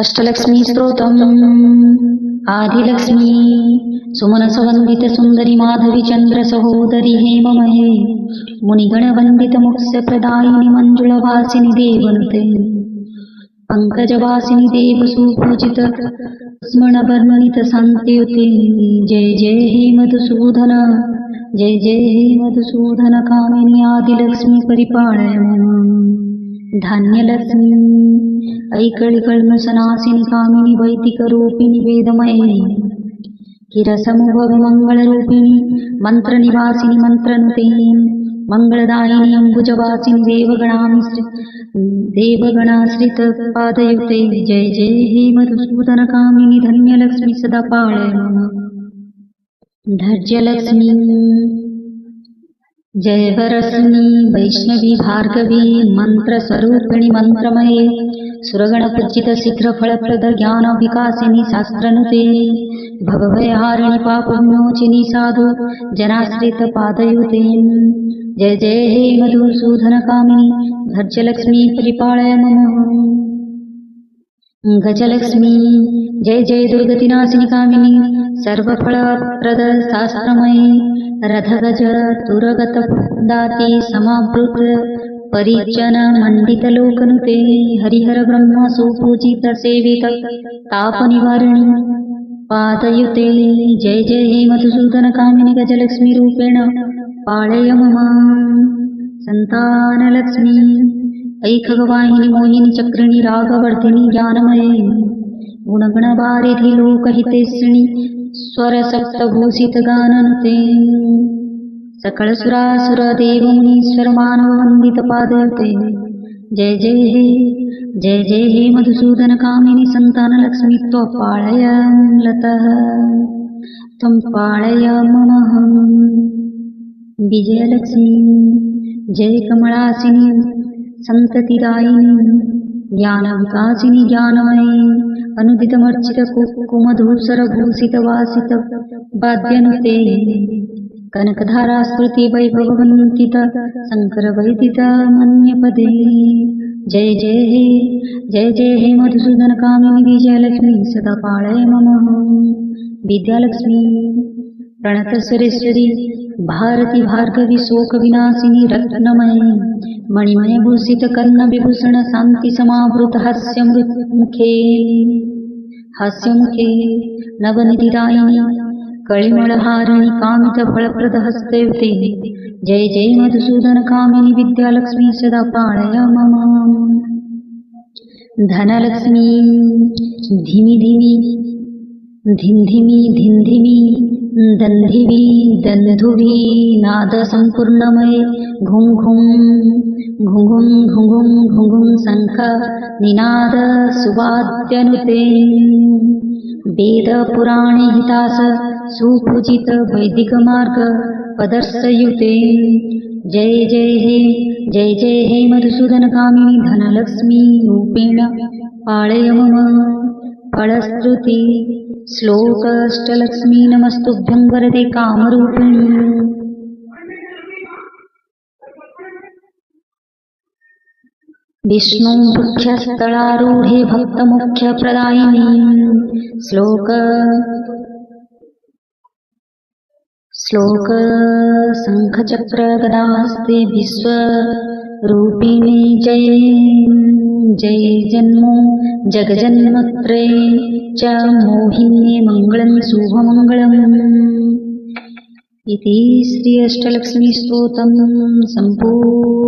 अष्टलक्ष्मी स्तोत्रम् आदिलक्ष्मी सुमनसवन्दित सुन्दरी माधवी चन्द्र सहोदरी हेममहे मुनिगणवन्दित मोक्षप्रदायिनि मञ्जुलवासिनि देवनुते पंकजवासिनि देव सुपूजित स्मरणवर्णित शान्तियुते जय जय हे मधुसूदन जय जय हे मधुसूदन कामिनी आदिलक्ष्मी परिपालय धान्यलक्ष्मी ऐकळिकल्मषनाशिनि कामिनी वैदिकरूपिणि वेदमयिनि किरसमुभवमङ्गलरूपिणि मन्त्रनिवासिनि मन्त्रनुते मंगलदायिनी अंबुजवासिनी देवगणाश्रितपादयुते जय जय हे मधुसूदन कामिनी धन्यलक्ष्मी सदा पालय मम धैर्यलक्ष्मी जय वरसिनी वैष्णवी भार्गवी मंत्रस्वरूपिणि मंत्रमये सुरगणपूजित शीघ्रफलप्रद ज्ञान विकासिनी शास्त्रनुते भवभयहारिणि पापविमोचिनी साधु जनाश्रितपादयुते जय जय हे मधुसूदन कामिनी धैर्यलक्ष्मी परिपालय मम गजलक्ष्मी जय जय दुर्गतिनाशिनी कामिनी सर्वफलप्रद शास्त्रमयी रथगज तुरगतदाति समावृत परिजन मंडित लोकनुते हरिहर ब्रह्म सुपूजित सेवित तापनिवारिणी पादयुते जय जय हे मधुसूदन कामिनी गजलक्ष्मी रूपेण पालय मम संतानलक्ष्मी ऐकगवाहिनी मोहिनी चक्रिणी रागवर्धिनी ज्ञानमये गुणगणवारिधि लोकहितेशिणी स्वरसप्तभूषित गाननुते सकल सुरासुर देव मुनीश्वर मानव वंदित पादयुते जय जय हे मधुसूदन कामिनी संतानलक्ष्मी त्वपालय लतः त्वं पालय मम विजयलक्ष्मी जय कमलासिनी संततिदायिनी ज्ञानविकासिनी ज्ञानमयी अनुदितमर्चित कुकुमधूसरभूषित वासित वाद्यनुते कनकधारा स्तुति वैभववन्तित शंकर वैदित मन्यपदे जय जय हे मधुसूदन कामिनी विजयलक्ष्मी सदा पालय मम विद्यालक्ष्मी प्रणतसुरेश्वरी भारती भार्गवी शोक विनाशिनी रत्नमयी मणिमय भूषित कर्ण विभूषण शांति समावृत हास्यमुखे नवनिधिदायिनी कलिमलहारिणी कामित फलप्रद हस्तयुते जय जय मधुसूदन कामिनी विद्यालक्ष्मी सदा पालय मम धनलक्ष्मी धिमि धिमि धिंधिमि धिंधिमि दन्धिवि दन्धुवि नाद संपूर्णमय घुं घुं घुं घुं घुं घुं घुं घुं शंख निनाद सुवाद्यनुते वेद पुराणे हितास सुपूजित वैदिक मार्ग पदर्शयुते जय जय हे मधुसूदन कामिनी धनलक्ष्मी रूपेण पालय मम फलश्रुति श्लोक अष्टलक्ष्मी नमस्तुभ्यं वरदे कामरूपिणी विष्णु मुख्यस्थलारूढे भक्तमुख्यप्रदायिनी श्लोक शंखचक्रगदाहस्ते विश्वरूपिणी जय जय जन्मो जगजन्मत्रे च मोहिन्ये मंगलं शुभमंगलम् इति श्री अष्टलक्ष्मी स्तोत्रम् संपूर्णम्।